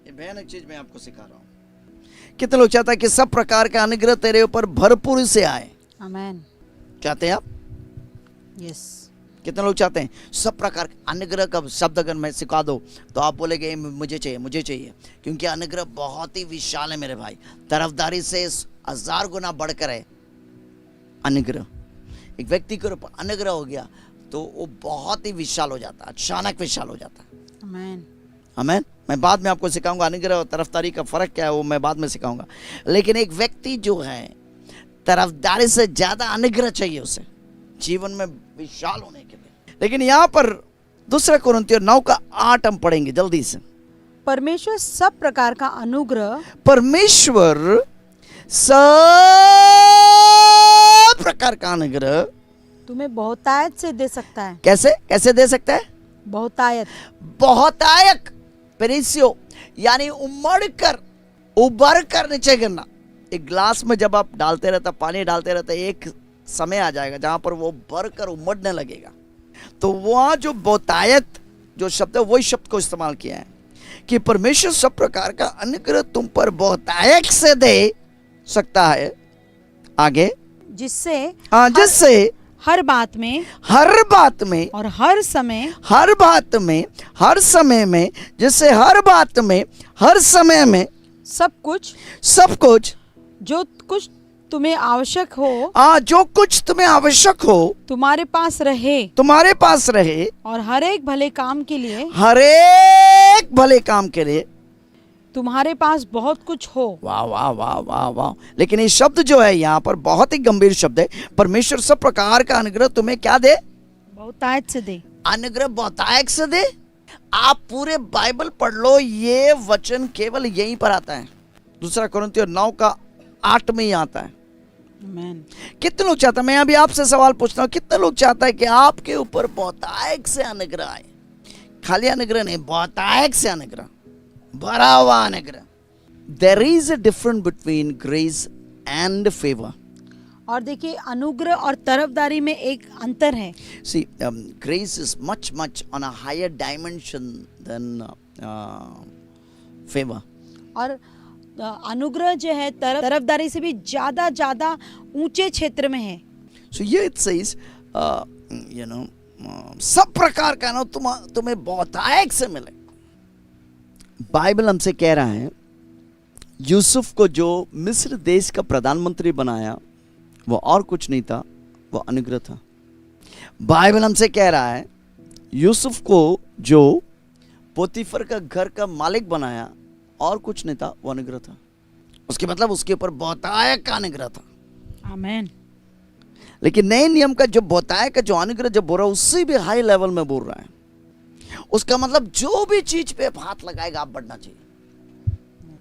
ये भयानक चीज मैं आपको सिखा रहा हूं। कितने लोग चाहते हैं कि सब प्रकार का अनुग्रह तेरे ऊपर भरपूर से आए? आमेन। चाहते हैं आप? यस। कितने लोग चाहते हैं सब प्रकार अनुग्रह का शब्द अगर मैं सिखा दो तो आप बोलेंगे मुझे चाहिए, मुझे चाहिए, क्योंकि अनुग्रह बहुत ही विशाल है मेरे भाई। तरफदारी से 1000 गुना बढ़कर है अनुग्रह। एक व्यक्ति के ऊपर अनुग्रह हो गया तो वो बहुत ही विशाल हो जाता है, अचानक विशाल हो जाता है। आमेन। आमेन। मैं बाद में आपको सिखाऊंगा अनुग्रह और तरफदारी का फर्क क्या है, वो मैं बाद में सिखाऊंगा। लेकिन एक व्यक्ति जो है तरफदारी से ज्यादा अनुग्रह चाहिए उसे जीवन में विशाल होने के लिए। लेकिन यहाँ पर 2 कुरिन्थियों 9:8 हम पढ़ेंगे जल्दी से। परमेश्वर सब प्रकार का अनुग्रह, परमेश्वर सब प्रकार का अनुग्रह तुम्हें बहुतायत से दे सकता है। कैसे कैसे दे सकता है? बहुतायत। बहुतायक पेरिसियो, यानी उमड़ कर उबर कर नीचे गिरना। एक ग्लास में जब आप डालते रहते पानी डालते रहते, एक समय आ जाएगा जहां पर वो भर कर उमड़ने लगेगा। तो वहां जो बहुतायत जो शब्द है वही शब्द को इस्तेमाल किया है कि परमेश्वर सब प्रकार का अनुग्रह तुम पर बहुतायत से दे सकता है। आगे जिससे जिससे हर बात में और हर समय हर समय में जिससे हर बात में हर समय में सब कुछ जो कुछ तुम्हें आवश्यक हो, जो कुछ तुम्हें आवश्यक हो तुम्हारे पास रहे और हर एक भले काम के लिए तुम्हारे पास बहुत कुछ हो। वाह वाह वाह वाह वाह। लेकिन ये शब्द जो है यहाँ पर बहुत ही गंभीर शब्द है। परमेश्वर सब प्रकार का अनुग्रह तुम्हें क्या दे? बहुतायत से दे। अनुग्रह बहुतायत से दे। आप पूरे बाइबल पढ़ लो, ये वचन केवल यहीं पर आता है। 2 कुरिन्थियों 9:8 में ही आता है। आमेन। कितने लोग चाहते हैं, मैं अभी आपसे सवाल पूछता हूँ, कितने लोग चाहता है कि आपके ऊपर बहुतायत से अनुग्रह आए? खाली अनुग्रह नहीं, बहुतायत से अनुग्रह, भरा हुआ अनुग्रह। There is a difference between grace and favour. और देखिए अनुग्रह और तरफदारी में एक अंतर है। See grace is much much on a higher dimension than favour. और अनुग्रह जो है तरफदारी से भी ज्यादा ऊंचे क्षेत्र में है। सो ये इट सेज यू नो सब प्रकार का ना तुम्हें बहुतायत से मिले। बाइबल हमसे कह रहा है यूसुफ को जो मिस्र देश का प्रधानमंत्री बनाया वो और कुछ नहीं था, वो अनुग्रह था। बाइबल हमसे कह रहा है यूसुफ को जो पोतीफर का घर का मालिक बनाया और कुछ नहीं था, वो अनुग्रह था। उसके मतलब उसके ऊपर बहुतायत का अनुग्रह था। आमेन। लेकिन नए नियम का जो बहुतायत का जो अनुग्रह जब बोल रहा है उससे भी हाई लेवल में बोल रहा है। उसका मतलब जो भी चीज पे हाथ लगाएगा आप बढ़ना चाहिए।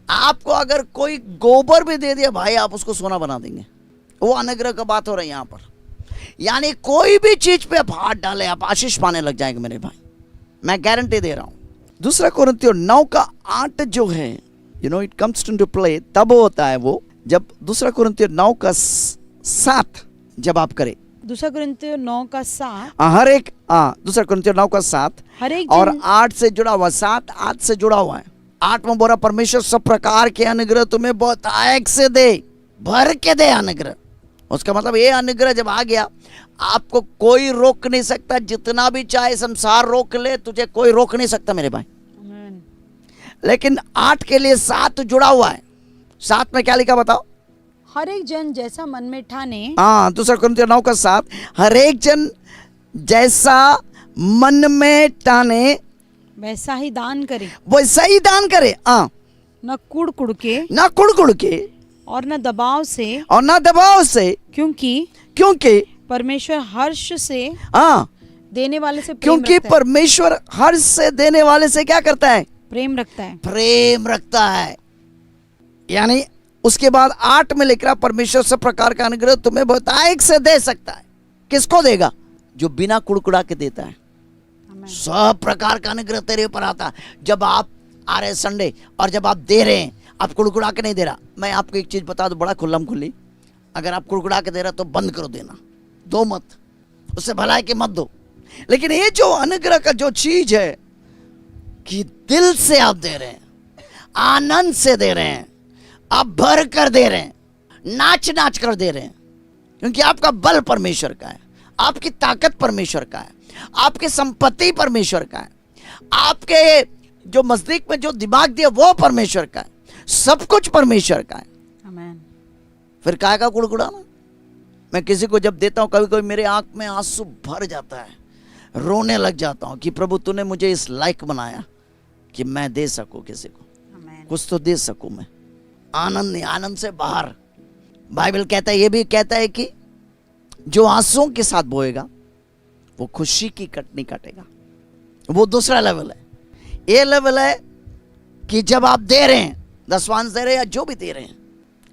आपको अगर कोई गोबर भी दे दिया भाई, आप उसको सोना बना देंगे। वो अनुग्रह का बात हो रहा है यहाँ पर। यानी कोई भी चीज पे आप हाथ डाले आप आशीष पाने लग जाएंगे मेरे भाई, मैं गारंटी दे रहा हूं। 2 कुरिन्थियों 9:8 जो है you know it comes to play तब होता है वो जब 2 कुरिन्थियों 9:7 जब आप करें 2 कुरिन्थियों 9:7 हर एक 2 कुरिन्थियों 9:7 हर एक और 8 से जुड़ा हुआ, 7 8 से जुड़ा हुआ है। 8 में बोला परमेश्वर सब प्रकार के अनुग्रह तुम्हें बहुतायत से दे, भर के दे अनुग्रह। उसका मतलब ये अनुग्रह जब आ गया आपको कोई रोक नहीं सकता। जितना भी चाहे संसार रोक ले, तुझे कोई रोक नहीं सकता मेरे भाई। लेकिन 8 के लिए 7 जुड़ा हुआ है। 7 में क्या लिखा बताओ? हर एक जन जैसा मन में ठाने। 2 कुरिन्थियों 9:7 हर एक जन जैसा मन में ठाने वैसा ही दान करे। वैसा ही दान करे। न कुड़ के और न दबाव से क्योंकि परमेश्वर हर्ष से देने वाले से परमेश्वर हर्ष से देने वाले से क्या करता है? प्रेम रखता है। यानी उसके बाद 8 में लिख रहा परमेश्वर सब प्रकार का अनुग्रह तुम्हें बहुतायत से दे सकता है। किसको देगा? जो बिना कुड़कुड़ा के देता है। सब प्रकार का अनुग्रह तेरे ऊपर आता है। जब आप आ रहे संडे और जब आप दे रहे हैं, आप कुड़कुड़ा के नहीं दे रहा। मैं आपको एक चीज बता दूं बड़ा खुल्लम खुल्ली, अगर आप कुड़कुड़ा के दे रहा तो बंद करो देना, दो मत, उससे भलाई के मत दो। लेकिन ये जो अनुग्रह का जो चीज है कि दिल से आप दे रहे हैं, आनंद से दे रहे हैं, आप भर कर दे रहे हैं, नाच नाच कर दे रहे हैं, क्योंकि आपका बल परमेश्वर का है, आपकी ताकत परमेश्वर का है, आपकी संपत्ति परमेश्वर का है, आपके जो मस्तिष्क में जो दिमाग दिया वो परमेश्वर का है, सब कुछ परमेश्वर का है। आमेन। फिर काय का कुड़कुड़ाना? मैं किसी को जब देता हूं, कभी कभी मेरे आंख में आंसू भर जाता है, रोने लग जाता हूं कि प्रभु तूने मुझे इस लायक बनाया कि मैं दे सकूं किसी को, आमेन। कुछ तो दे सकूं मैं। आनंद नहीं, आनंद से बाहर। बाइबल कहता है, ये भी कहता है कि जो आंसुओं के साथ बोएगा वो खुशी की कटनी काटेगा। वो दूसरा लेवल है। ये लेवल है कि जब आप दे रहे हैं, दसवांश दे रहे हैं या जो भी दे रहे हैं,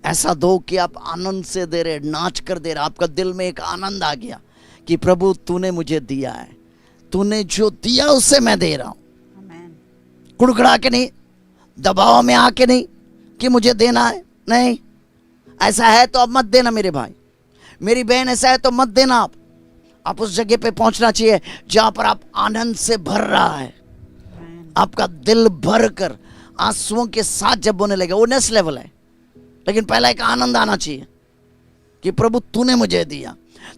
ऐसा दो कि आप आनंद से दे रहे, नाच कर दे रहे, आपका दिल में एक आनंद आ गया कि प्रभु तूने मुझे दिया है, तूने जो दिया उससे मैं दे रहा हूं। आमेन। कुड़कुड़ा के नहीं, दबाव में आके नहीं कि मुझे देना है, नहीं। ऐसा है तो अब मत देना मेरे भाई, मेरी बहन, ऐसा है तो मत देना। आप उस जगह पे पहुंचना चाहिए जहां पर आप आनंद से भर रहा है, आपका दिल भर कर आंसुओं के साथ जब बोने लगे, वो नेक्स्ट लेवल है। लेकिन पहला एक आनंद आना चाहिए कि प्रभु तूने मुझे दिया,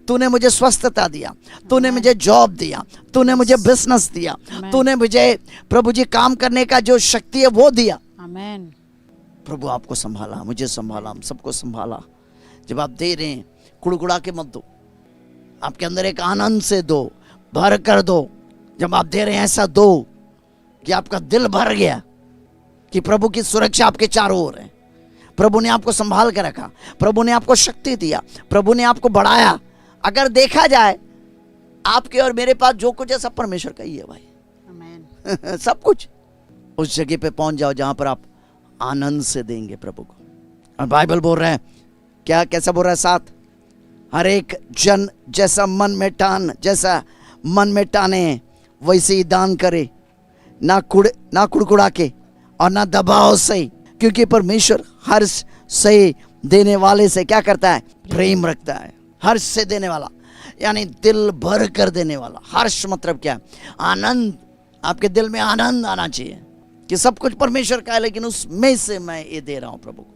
तूने मुझे स्वस्थता दिया, तूने मुझे जॉब दिया, तूने मुझे बिजनेस दिया, तूने मुझे प्रभु जी काम करने का जो शक्ति है वो दिया। आमेन। प्रभु आपको संभाला, मुझे संभाला, हम सबको संभाला। जब आप दे रहे हैं, कुड़कुड़ा के मत दो, आपके अंदर एक आनंद से दो, भर कर दो। जब आप दे रहे हैं ऐसा दो कि आपका दिल भर गया कि प्रभु की सुरक्षा आपके चारों ओर है, प्रभु ने आपको संभाल के रखा, प्रभु ने आपको शक्ति दिया, प्रभु ने आपको बढ़ाया। अगर देखा जाए आपके और मेरे पास जो कुछ है सब परमेश्वर का ही है भाई। आमेन। सब कुछ। उस जगह पे पहुंच जाओ जहां पर आप आनंद से देंगे प्रभु को। और बाइबल बोल रहा है क्या, कैसा बोल रहा है? 7, हर एक जन जैसा मन में टाने वैसे ही दान करे, ना कुड़कुड़ा के और ना दबाव से, क्योंकि परमेश्वर हर्ष से देने वाले से क्या करता है? प्रेम रखता है। हर्ष से देने वाला यानी दिल भर कर देने वाला। हर्ष मतलब क्या है? आनंद। आपके दिल में आनंद आना चाहिए कि सब कुछ परमेश्वर का है, लेकिन उसमें से मैं ये दे रहा हूं प्रभु को,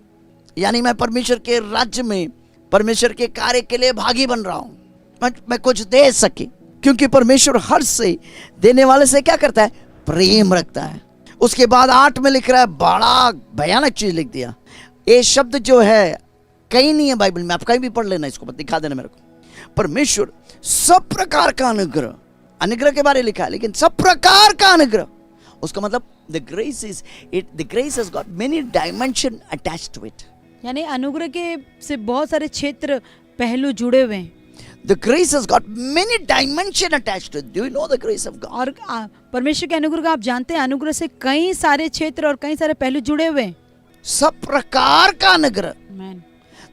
यानी मैं परमेश्वर के राज्य में, परमेश्वर के कार्य के लिए भागी बन रहा हूं। मैं कुछ दे सके, क्योंकि परमेश्वर हर्ष से देने वाले से क्या करता है? प्रेम रखता है। उसके बाद 8 में लिख रहा है, बड़ा भयानक चीज लिख दिया। ये शब्द जो है कहीं नहीं है बाइबल में, आप कहीं भी पढ़ लेना, इसको दिखा देना मेरे को। परमेश्वर सब प्रकार का अनुग्रह, अनुग्रह के बारे में लिखा है, लेकिन सब प्रकार का अनुग्रह, उसका मतलब the grace has got many dimension attached to it। यानी अनुग्रह के से बहुत सारे क्षेत्र, पहलू जुड़े हुए हैं। The grace has got many dimension attached to it। Do you know the grace of God? और परमेश्वर के अनुग्रह का आप जानते हैं, अनुग्रह से कई सारे क्षेत्र और कई सारे पहलू जुड़े हुए हैं। सब प्रकार का अनुग्रह। आमेन।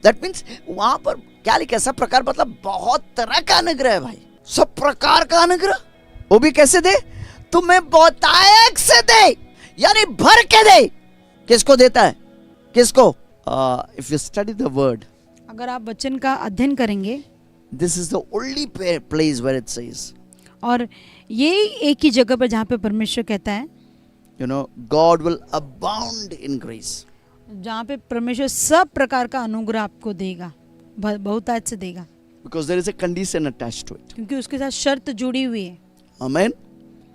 That means वहां पर क्या लिखा है? सब प्रकार मतलब बहुत तरह का अनुग्रह है भाई। सब प्रकार का अनुग्रह, वो भी कैसे दे? तुम्हें बहुतायत से दे, यानी भर के दे। किसको देता है? किसको? If you study the word, अगर आप वचन का अध्ययन करेंगे, this is the only place where it says, और ये एक ही जगह पर जहाँ पे परमेश्वर कहता है, you know, God will abound in grace। जहाँ पे परमेश्वर सब प्रकार का अनुग्रह आपको देगा, बहुतायत से देगा, Because there is a condition attached to it। क्योंकि उसके साथ शर्त जुड़ी हुई है। Amen,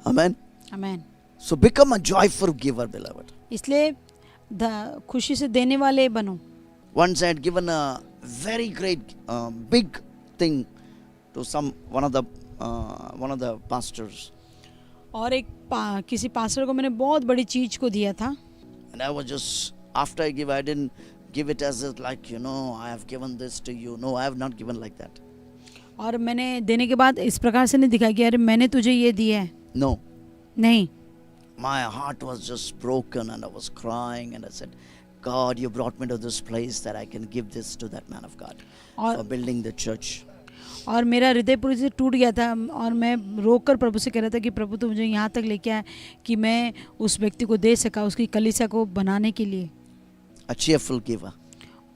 amen। Amen. So become a joyful giver, beloved। इसलिए खुशी से देने वाले बनो। Once I had given a very great big thing to one of the pastors, और एक किसी पास्टर को मैंने बहुत बड़ी चीज को दिया था, and I was just, after I give, I didn't give it as like, you know, I have given this to you। No, I have not given like that। और मैंने देने के बाद इस प्रकार से नहीं दिखाया कि अरे मैंने तुझे ये दिया है। No, नहीं, my heart was just broken and I was crying and I said, God, you brought me to this place that I can give this to that man of God for building the church। और मेरा हृदय पूरी से टूट गया था, और मैं रोकर प्रभु से कह रहा था कि प्रभु तू मुझे यहाँ तक लेके आया कि मैं उस व्यक्ति को दे सका, उसकी कलीसिया को बनाने के लिए। A cheerful giver।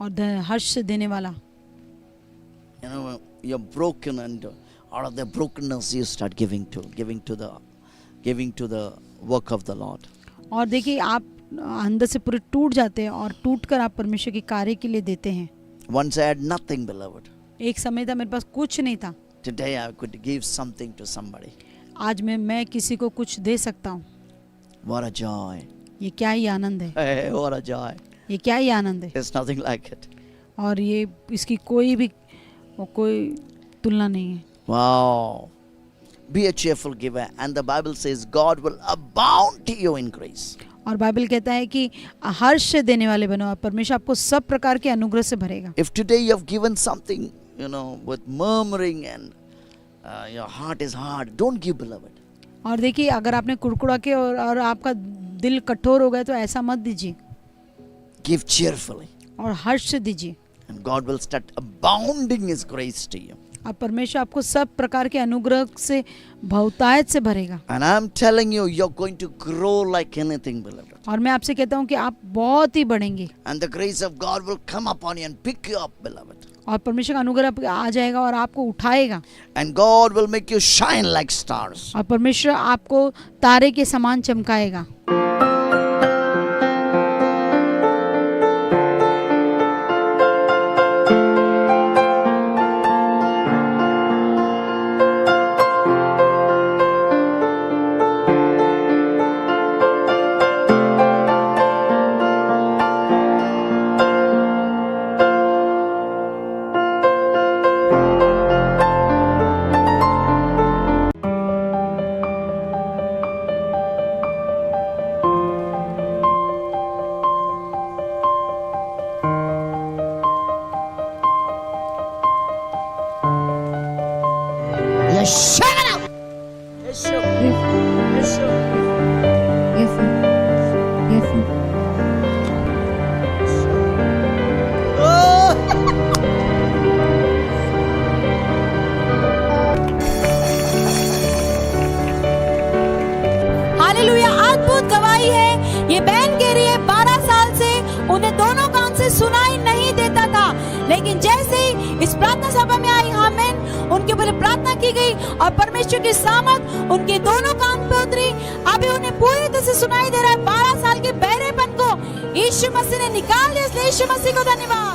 और हर्ष से देने वाला। You know, you're broken and out of the brokenness you start giving to the work of the Lord। और देखिए, आप अंदर से पूरे टूट जाते हैं और टूटकर आप परमेश्वर के कार्य के लिए देते हैं। Once I had nothing, beloved. एक समय था मेरे पास कुछ नहीं था, Today I could give something to somebody. आज मैं किसी को कुछ दे सकता हूँ। What a joy. ये क्या ही आनंद है, Hey, what a joy. ये क्या ही आनंद है। There's nothing like it. और ये इसकी कोई तुलना नहीं है। Wow. Be a cheerful giver, and the Bible says God will abound to your increase. और बाइबल कहता है कि हर्ष से देने वाले बनो और परमेश्वर आपको सब प्रकार के अनुग्रह से भरेगा। If today you have given something, with murmuring and your heart is hard, don't give, beloved. और देखिए, अगर आपने कुड़कुड़ा के और आपका दिल कठोर हो गया तो ऐसा मत दीजिए, Give cheerfully, और हर्ष से दीजिए and God will start abounding His grace to you. और परमेश्वर आपको सब प्रकार के अनुग्रह से बहुतायत से भरेगा। And I'm telling you, you're going to grow like anything, beloved. और मैं आपसे कहता हूँ कि आप बहुत ही बढ़ेंगे And the grace of God will come upon you and pick you up, beloved. और परमेश्वर का अनुग्रह आ जाएगा और आपको उठाएगा And God will make you shine like stars. और परमेश्वर आपको तारे के समान चमकाएगा। Shut up! Yes, sir. Yes, sir. Yes, sir. Yes, sir. Hallelujah, अद्भुत गवाही है। ये बहन कह रही है 12 साल से उन्हें दोनों कान से सुनाई नहीं देता था, लेकिन जैसे ही इस प्रार्थना सभा में आई, आमीन, उनके ऊपर प्रार्थना की गई और परमेश्वर की सामर्थ उनके दोनों कान पे उतरी। अभी उन्हें पूरी तरह से सुनाई दे रहा है। 12 साल के बहरेपन को यीशु मसीह ने निकाल दिया, इसलिए यीशु मसीह को धन्यवाद।